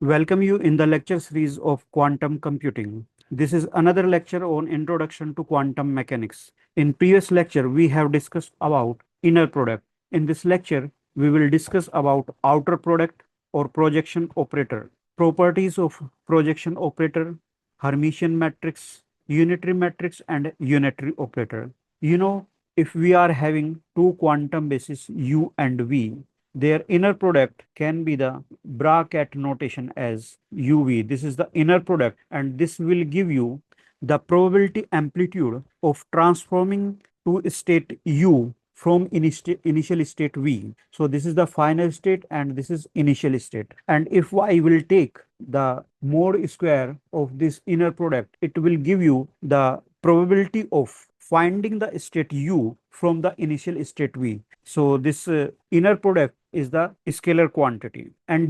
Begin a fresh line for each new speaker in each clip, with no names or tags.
welcome you in the lecture series of quantum computing. This is another lecture on introduction to quantum mechanics. In previous lecture, we have discussed about inner product. In this lecture, we will discuss about outer product or projection operator, properties of projection operator, Hermitian matrix, unitary matrix, and unitary operator. You know, if we are having two quantum bases U and V, their inner product can be the bracket notation as UV. This is the inner product, and this will give you the probability amplitude of transforming to state U from initial state V. So this is the final state and this is initial state. And if I will take the mod square of this inner product, it will give you the probability of finding the state U from the initial state V. So this inner product is the scalar quantity. And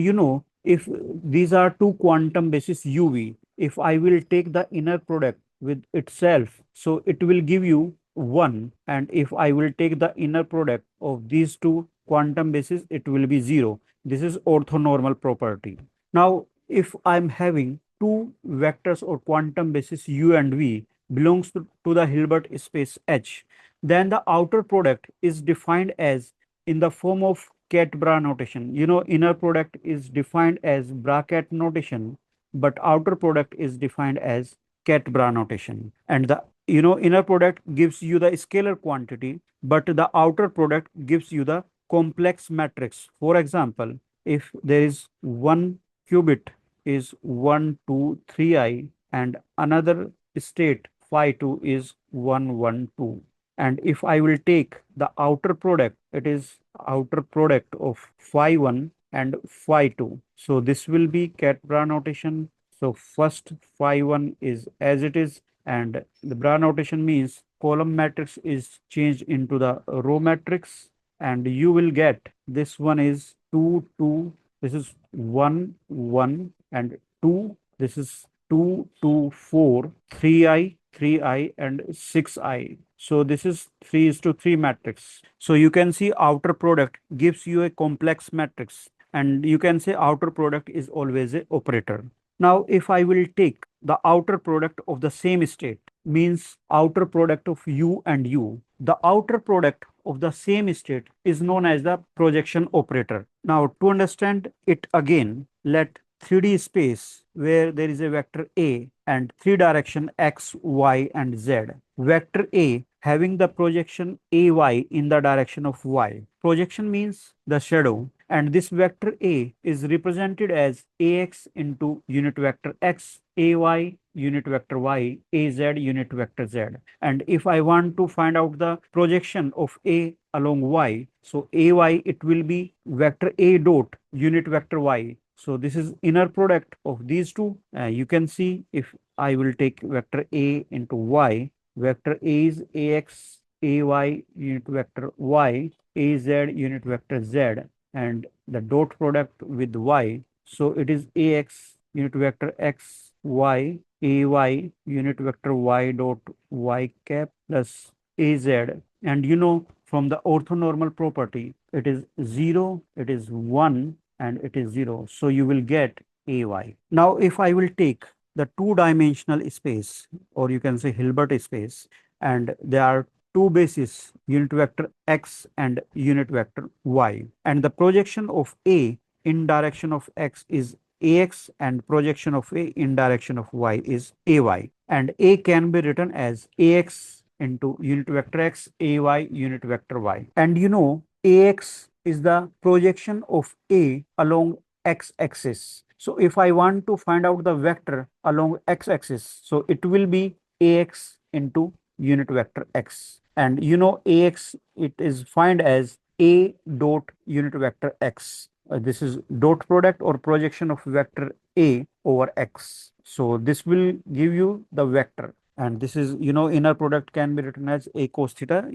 if these are two quantum bases UV, if I will take the inner product with itself, so it will give you 1. And if I will take the inner product of these two quantum bases, it will be 0. This is orthonormal property. Now, if I'm having two vectors or quantum bases U and V belongs to the Hilbert space H, then the outer product is defined as in the form of Cat-Bra notation. Inner product is defined as bracket notation, but outer product is defined as Cat-Bra notation. And the inner product gives you the scalar quantity, but the outer product gives you the complex matrix. For example, if there is one qubit is 1, 2, 3i, and another state phi 2 is 1, 1, 2. And if I will take the outer product, it is outer product of phi 1 and phi 2. So this will be Cat-Bra notation. So first phi 1 is as it is, and the Bra notation means column matrix is changed into the row matrix, and you will get this one is 2, 2, this is 1, 1, and 2, this is 2, 2, 4, 3i, 3i, and 6i. So this is 3 is to 3 matrix. So you can see outer product gives you a complex matrix, and you can say outer product is always a operator. Now, if I will take the outer product of the same state, means outer product of U and U, the outer product of the same state is known as the projection operator. Now, to understand it again, let 3D space where there is a vector A and 3 direction x, y, and z. Vector A having the projection AY in the direction of y. Projection means the shadow, and this vector A is represented as AX into unit vector X, AY unit vector Y, AZ unit vector Z. And if I want to find out the projection of A along Y, so AY, it will be vector A dot unit vector Y. So this is inner product of these two. You can see if I will take vector A into Y, vector A is AX, AY unit vector Y, AZ unit vector Z, and the dot product with Y. So it is AX unit vector X, Y, AY unit vector Y dot Y cap plus AZ. And from the orthonormal property, it is 0, it is 1, and it is 0. So you will get AY. Now, if I will take the two-dimensional space, or you can say Hilbert space, and there are two bases, unit vector X and unit vector Y. And the projection of A in direction of X is AX, and projection of A in direction of Y is AY. And A can be written as AX into unit vector X, AY unit vector Y. And AX is the projection of A along x-axis. So if I want to find out the vector along x-axis, so it will be AX into unit vector X. And AX, it is defined as A dot unit vector X. This is dot product or projection of vector A over X. So this will give you the vector. And this is, inner product can be written as A cos theta,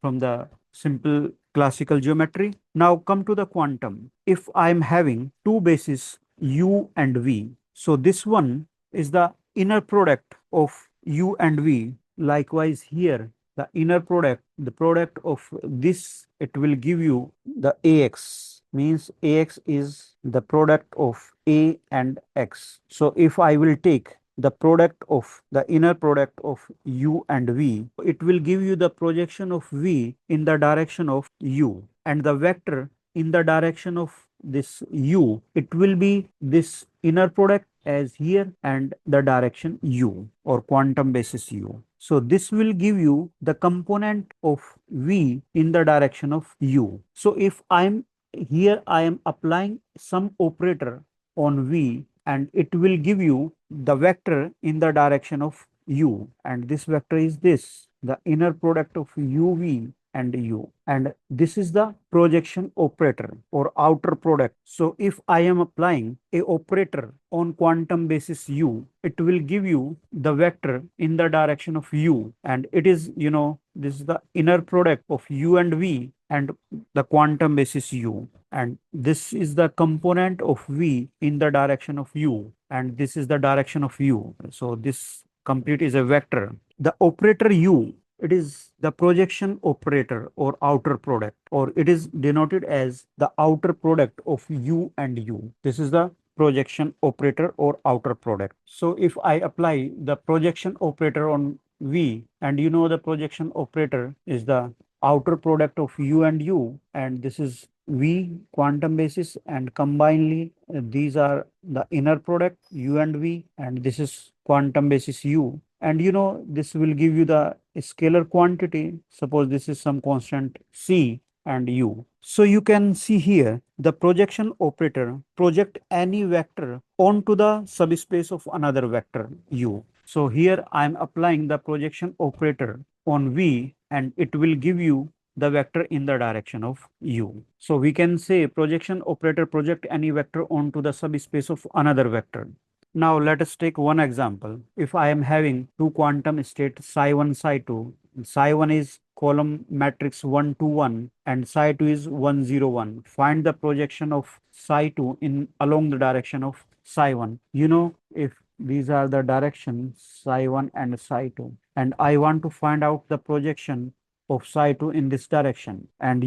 from the simple classical geometry. Now come to the quantum. If I'm having two bases U and V, so this one is the inner product of U and V. Likewise here, the inner product, the product of this, it will give you the AX. Means AX is the product of A and X. So if I will take the product of the inner product of U and V, it will give you the projection of V in the direction of U, and the vector in the direction of this U, it will be this inner product as here and the direction U or quantum basis U. So this will give you the component of V in the direction of U. So if I'm here, I am applying some operator on V, and it will give you the vector in the direction of U, and this vector is this, the inner product of UV and U, and this is the projection operator or outer product. So if I am applying a operator on quantum basis U, it will give you the vector in the direction of U, and it is, this is the inner product of U and V and the quantum basis U, and this is the component of V in the direction of U, and this is the direction of U. So this complete is a vector. The operator U, it is the projection operator or outer product, or it is denoted as the outer product of U and U. This is the projection operator or outer product. So if I apply the projection operator on V, and the projection operator is the outer product of U and U, and this is V quantum basis, and combinedly these are the inner product U and V, and this is quantum basis U, and this will give you the scalar quantity. Suppose this is some constant C and U. So you can see here the projection operator project any vector onto the subspace of another vector U. So here I am applying the projection operator on V, and it will give you the vector in the direction of U. So we can say projection operator project any vector onto the subspace of another vector. Now let us take one example. If I am having two quantum states psi1, psi2, psi1 is column matrix 1 2 1 and psi2 is 1 0 1. Find the projection of psi2 in along the direction of psi1. If these are the directions psi1 and psi2, and I want to find out the projection of psi2 in this direction, and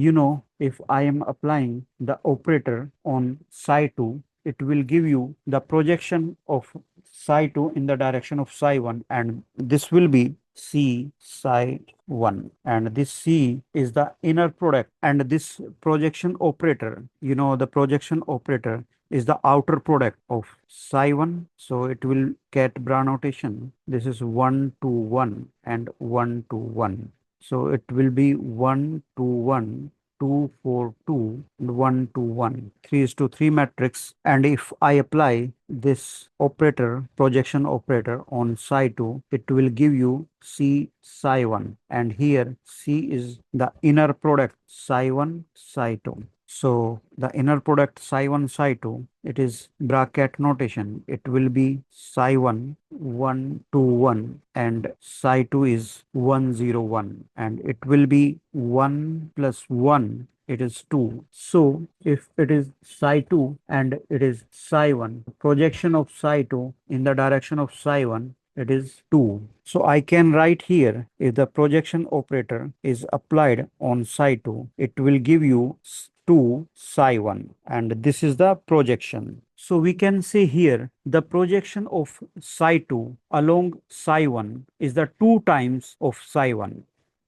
if I am applying the operator on psi2, it will give you the projection of psi2 in the direction of psi1, and this will be C psi1, and this C is the inner product, and this projection operator, the projection operator is the outer product of psi1, so it will get bra notation. This is 1 to 1 and 1 to 1. So it will be 1 to 1, 2, 4, 2, and 1 to 1, 3:3 matrix. And if I apply this operator, projection operator on psi2, it will give you C psi1. And here C is the inner product psi1, psi2. So the inner product psi1, psi2, it is bracket notation. It will be psi1, 1 to 1, and psi2 is 1 0 1, and it will be 1 plus 1, it is 2. So if it is psi2 and it is psi1, projection of psi2 in the direction of psi1, it is 2. So I can write here, if the projection operator is applied on psi2, it will give you 2 psi1, and this is the projection. So we can say here the projection of psi2 along psi1 is the 2 times of psi1.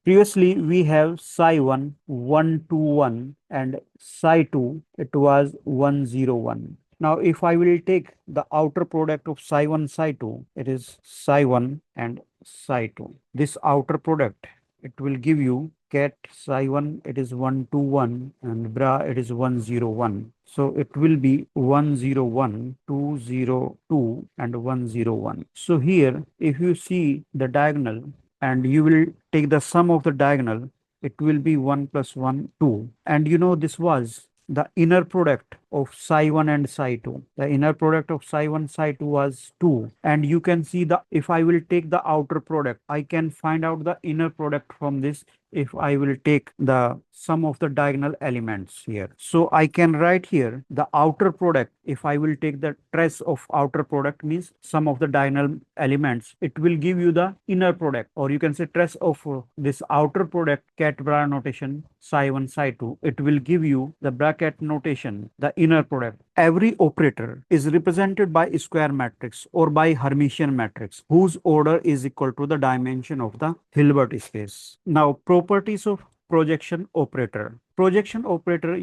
Previously we have psi1 1 to 1 and psi2 it was 1 0 1. Now if I will take the outer product of psi1, psi2, it is psi1 and psi2. This outer product, it will give you cat psi1, it is 1 to 1, and bra it is 1 0 1. So it will be 1 0 1, 2 0 2, and 1 0 1. So here if you see the diagonal and you will take the sum of the diagonal, it will be 1 plus 1 2, and this was the inner product of psi1 and psi2. The inner product of psi1, psi2 was 2. And you can see the, if I will take the outer product, I can find out the inner product from this if I will take the sum of the diagonal elements here. So I can write here the outer product. If I will take the trace of outer product, means sum of the diagonal elements, it will give you the inner product, or you can say trace of this outer product, cat bra notation psi1, psi2. It will give you the bracket notation, the inner product. Every operator is represented by a square matrix or by Hermitian matrix whose order is equal to the dimension of the Hilbert space. Now, properties of projection operator. Projection operator,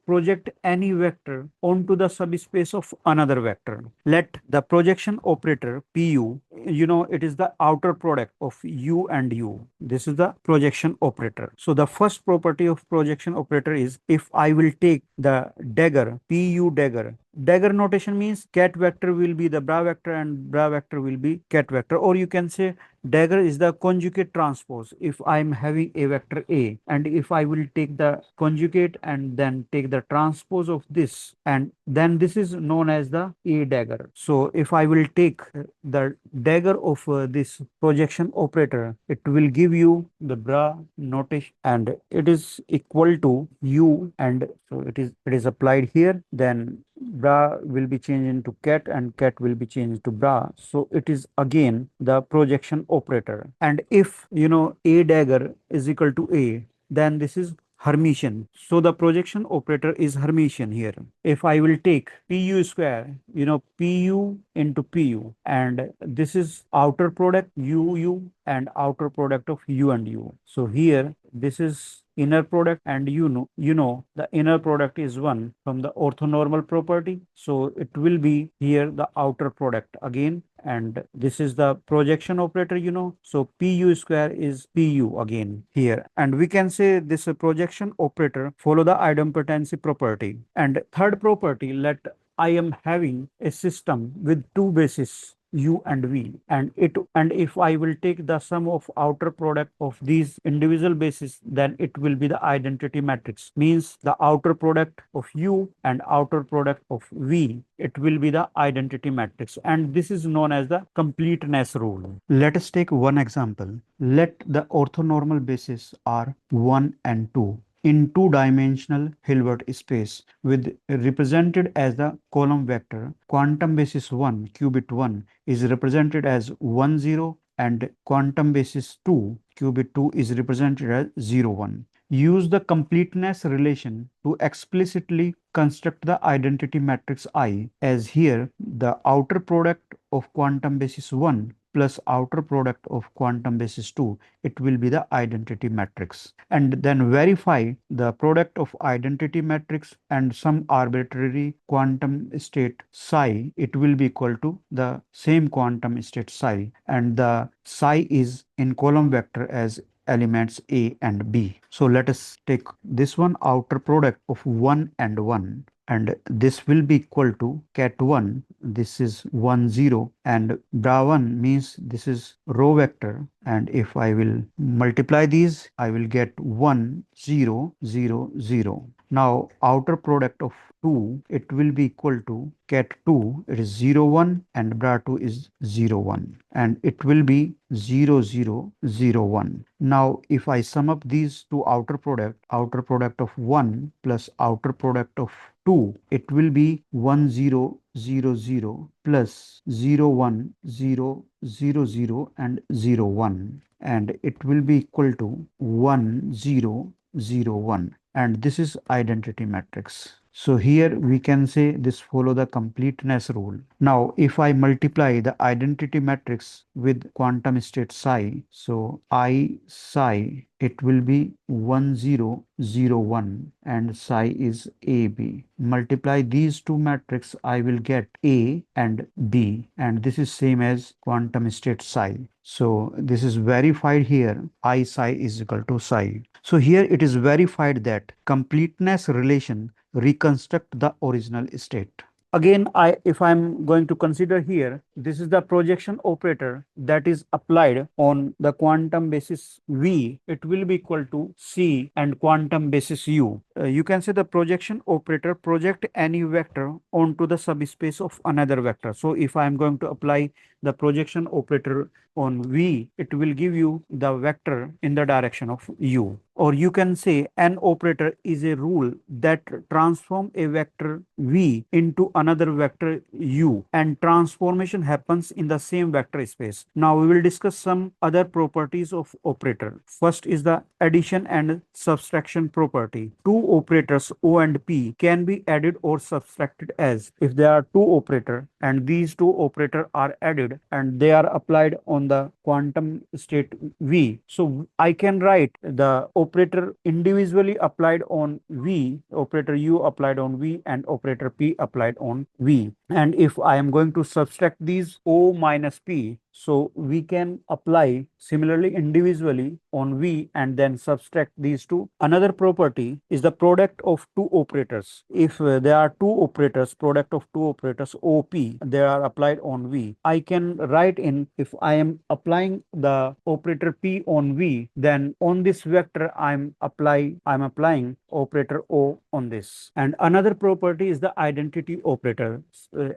project any vector onto the subspace of another vector. Let the projection operator PU, it is the outer product of U and U. This is the projection operator. So the first property of projection operator is if I will take the dagger, PU dagger. Dagger notation means cat vector will be the bra vector and bra vector will be cat vector, or you can say dagger is the conjugate transpose. If I'm having a vector A and if I will take the conjugate and then take the transpose of this, and then this is known as the A dagger. So if I will take the dagger of this projection operator, it will give you the bra notation and it is equal to U, and so it is applied here. Then bra will be changed into cat and cat will be changed to bra. So it is again the projection operator. And if A dagger is equal to A, then this is Hermitian. So the projection operator is Hermitian here. If I will take PU square, PU into PU, and this is outer product UU and outer product of U and U. So here this is inner product, and the inner product is 1 from the orthonormal property. So it will be here the outer product again, and this is the projection operator. So PU square is PU again here, and we can say this projection operator follow the idempotency property. And third property, let I am having a system with two bases U and V, and if I will take the sum of outer product of these individual bases, then it will be the identity matrix. Means the outer product of U and outer product of V, it will be the identity matrix, and this is known as the completeness rule. Let us take one example. Let the orthonormal bases are 1 and 2 in two-dimensional Hilbert space with represented as the column vector. Quantum basis 1, qubit 1 is represented as 1 0, and quantum basis 2, qubit 2 is represented as 0 1. Use the completeness relation to explicitly construct the identity matrix I, as here the outer product of quantum basis 1 plus outer product of quantum basis 2, it will be the identity matrix. And then verify the product of identity matrix and some arbitrary quantum state psi, it will be equal to the same quantum state psi, and the psi is in column vector as elements A and B. So let us take this one, outer product of 1 and 1, and this will be equal to cat 1, this is 1 0, and bra 1 means this is row vector, and if I will multiply these, I will get 1 0 0 0. Now outer product of 2, it will be equal to cat 2, it is 0 1, and bra 2 is 0 1, and it will be 0 0 0 1. Now if I sum up these two outer product of 1 plus outer product of 2, it will be 1 0 0 0 plus 0 1 0 0 0 and 0 1, and it will be equal to 1 0 0 1, and this is identity matrix. So here we can say this follow the completeness rule. Now if I multiply the identity matrix with quantum state psi, so I psi, it will be 1 0 0 1, and psi is AB. Multiply these two matrices, I will get A and B, and this is same as quantum state psi. So this is verified here, I psi is equal to psi. So here it is verified that completeness relation reconstruct the original state. Again, if I'm going to consider here, this is the projection operator that is applied on the quantum basis V. It will be equal to C and quantum basis U. You can say the projection operator project any vector onto the subspace of another vector. So if I'm going to apply the projection operator on V, it will give you the vector in the direction of U. Or you can say an operator is a rule that transform a vector V into another vector U, and transformation happens in the same vector space. Now we will discuss some other properties of operator. First is the addition and subtraction property. Two operators O and P can be added or subtracted as if there are two operators and these two operators are added and they are applied on the quantum state V. So I can write the operator individually applied on V, operator U applied on V and operator P applied on V. And if I am going to subtract these O minus P, so we can apply similarly individually on V and then subtract these two. Another property is the product of two operators. If there are two operators, product of two operators OP, they are applied on V. I can write in if I am applying the operator P on V, then on this vector I'm applying operator O on this. And another property is the identity operator.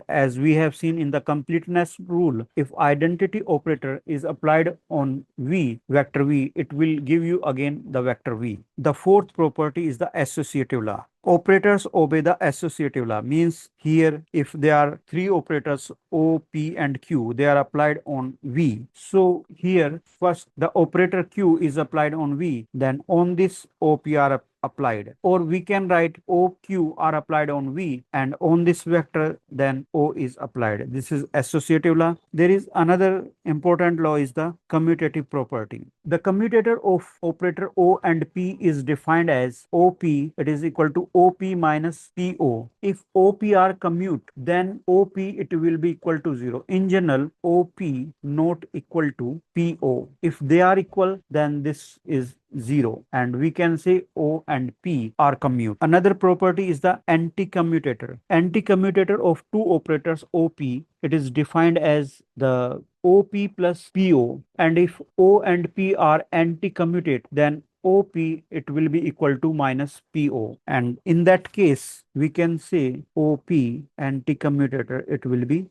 As we have seen in the completeness rule, if identity operator is applied on V, vector V, it will give you again the vector V. The fourth property is the associative law. Operators obey the associative law, means here if there are three operators O, P and Q, they are applied on V. So here first the operator Q is applied on V, then on this OP are applied, or we can write OQ are applied on V and on this vector then O is applied. This is associative law. There is another important law is the commutative property. The commutator of operator O and P is defined as OP, it is equal to OP minus PO. If OP are commute, then OP it will be equal to 0. In general, OP not equal to PO. If they are equal, then this is 0 and we can say O and P are commute. Another property is the anti-commutator. Anti-commutator of two operators OP, it is defined as the OP plus PO, and if O and P are anti-commutate, then OP it will be equal to minus PO, and in that case we can say OP anti-commutator it will be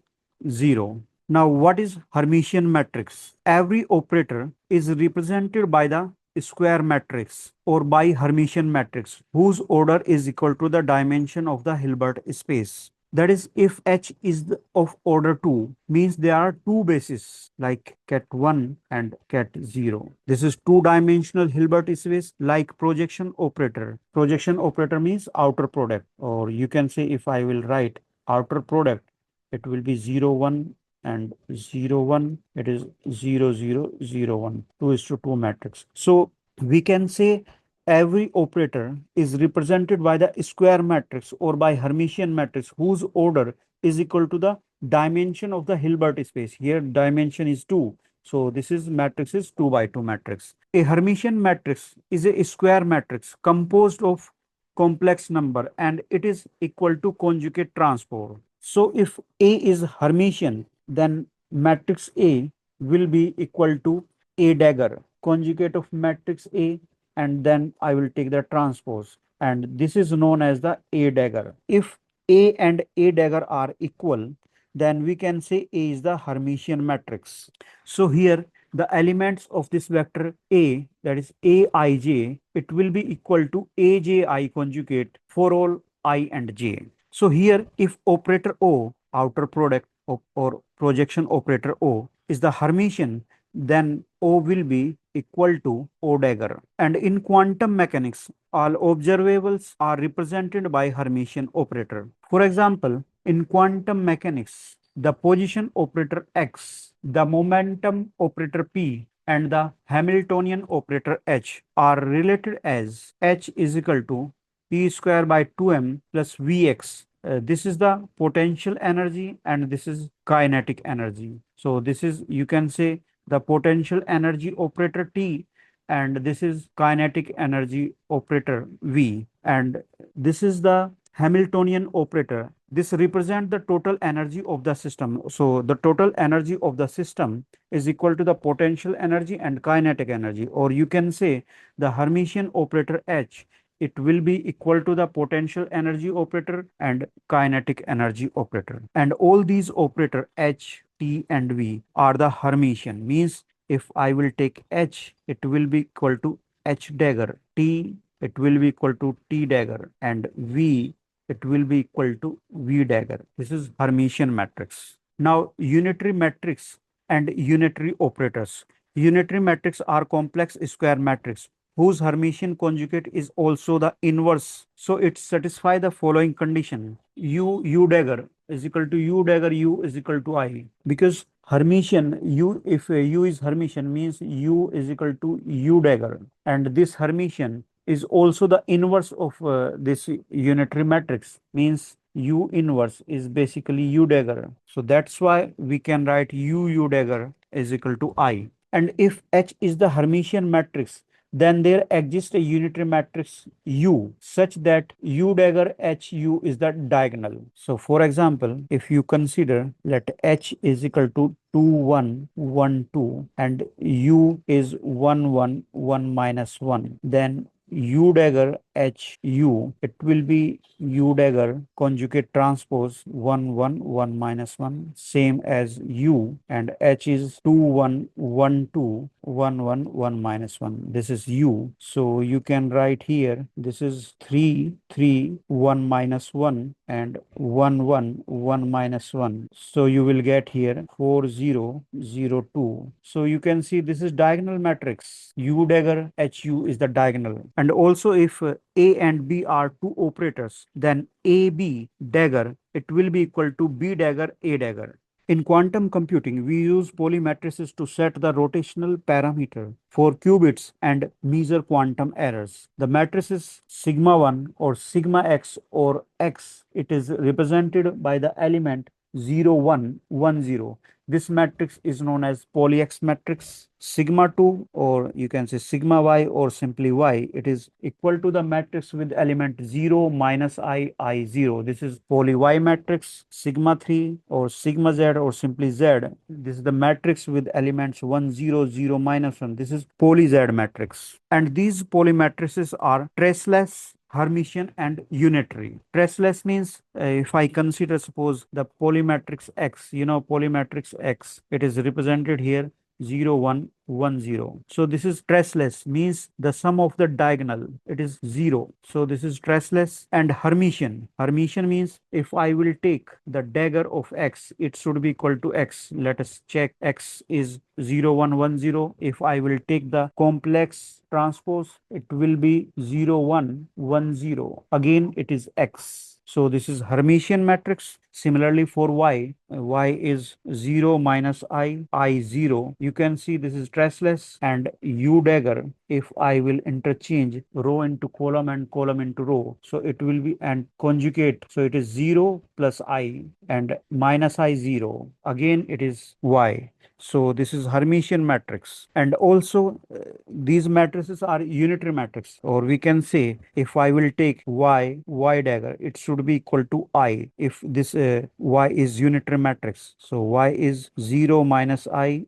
0. Now what is Hermitian matrix? Every operator is represented by the square matrix or by Hermitian matrix whose order is equal to the dimension of the Hilbert space. That is, if H is of order 2, means there are two bases like ket 1 and ket 0. This is two-dimensional Hilbert space like projection operator. Projection operator means outer product, or you can say if I will write outer product, it will be 0, 1 and 0, 1. It is 0, 0, 0, 1. 2:2 matrix. So we can say every operator is represented by the square matrix or by Hermitian matrix whose order is equal to the dimension of the Hilbert space. Here dimension is 2. So this is matrix is 2 by 2 matrix. A Hermitian matrix is a square matrix composed of complex number and it is equal to conjugate transpose. So if A is Hermitian, then matrix A will be equal to A dagger, conjugate of matrix A, and then I will take the transpose, and this is known as the A dagger. If A and A dagger are equal, then we can say A is the Hermitian matrix. So here the elements of this vector A, that is Aij, it will be equal to Aj conjugate for all I and j. So here if operator O, outer product or projection operator O, is the Hermitian, then O will be equal to O dagger. And in quantum mechanics, all observables are represented by Hermitian operator. For example, in quantum mechanics, the position operator X, the momentum operator P, and the Hamiltonian operator H are related as H is equal to P square by 2m plus Vx. This is the potential energy and this is kinetic energy. So this is, you can say, the potential energy operator T and this is kinetic energy operator V, and this is the Hamiltonian operator. This represents the total energy of the system. So the total energy of the system is equal to the potential energy and kinetic energy, or you can say the Hermitian operator H, it will be equal to the potential energy operator and kinetic energy operator. And all these operator H, T and V are the Hermitian, means if I will take H, it will be equal to H dagger, T, it will be equal to T dagger, and V, it will be equal to V dagger. This is Hermitian matrix. Now, unitary matrix and unitary operators. Unitary matrix are complex square matrix whose Hermitian conjugate is also the inverse. So it satisfies the following condition. U dagger is equal to U dagger U is equal to I. Because Hermitian U, if U is Hermitian, means U is equal to U dagger. And this Hermitian is also the inverse of this unitary matrix, means U inverse is basically U dagger. So that's why we can write U dagger is equal to I. And if H is the Hermitian matrix, then there exists a unitary matrix U such that U dagger HU is the diagonal. So for example, if you consider that H is equal to 2 1 1 2 and U is 1 1 1 minus 1, then U dagger HU, it will be U dagger conjugate transpose 1 1 1 minus 1, same as U, and H is 2 1 1 2 1 1 1 minus 1. This is U. So you can write here, this is 3 3 1 minus 1 and 1 1 1 minus 1. So you will get here 4 0 0 2. So you can see this is diagonal matrix. U dagger HU is the diagonal. And also if A and B are two operators, then AB dagger, it will be equal to B dagger A dagger. In quantum computing, we use polymatrices to set the rotational parameter for qubits and measure quantum errors. The matrix is sigma 1 or sigma x or x. It is represented by the element 0 1 1 0. This matrix is known as poly-X matrix. Sigma 2, or you can say sigma y or simply y, it is equal to the matrix with element 0 minus I 0. This is poly y matrix. Sigma 3 or sigma z or simply z, this is the matrix with elements 1 0 0 minus 1. This is poly z matrix. And these poly matrices are traceless, Hermitian and unitary. Traceless means if I consider suppose the polymatrix X, polymatrix X, it is represented here 0 1 1 0. So this is traceless, means the sum of the diagonal, it is 0. So this is traceless. And Hermitian. Hermitian means if I will take the dagger of X, it should be equal to X. Let us check. X is 0 1 1 0. If I will take the complex transpose, it will be 0 1 1 0. Again, it is X. So this is Hermitian matrix. Similarly for y, y is 0 minus I 0. You can see this is traceless. And U dagger, if I will interchange row into column and column into row, so it will be and conjugate. So it is 0 plus I and minus I 0. Again, it is y. So this is Hermitian matrix. And also these matrices are unitary matrix, or we can say if I will take y dagger, it should be equal to I if this y is unitary matrix. So y is 0 minus I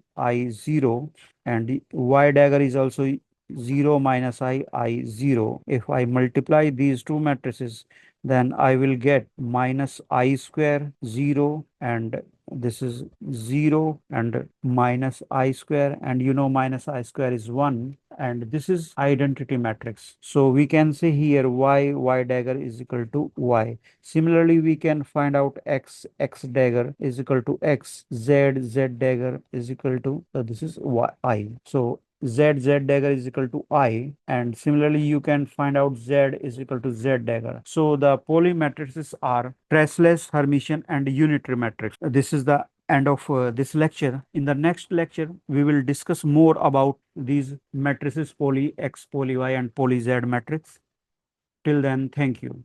0, and y dagger is also 0 minus I 0. If I multiply these two matrices, then I will get minus I square 0, and this is 0 and minus I square, and minus I square is 1, and this is identity matrix. So we can say here y dagger is equal to y. Similarly, we can find out x dagger is equal to x, z dagger is equal to this is y. So z dagger is equal to I, and similarly you can find out z is equal to z dagger. So the poly matrices are traceless, Hermitian and unitary matrix. This is the end of this lecture. In the next lecture, we will discuss more about these matrices poly X, poly Y and poly Z matrix. Till then, thank you.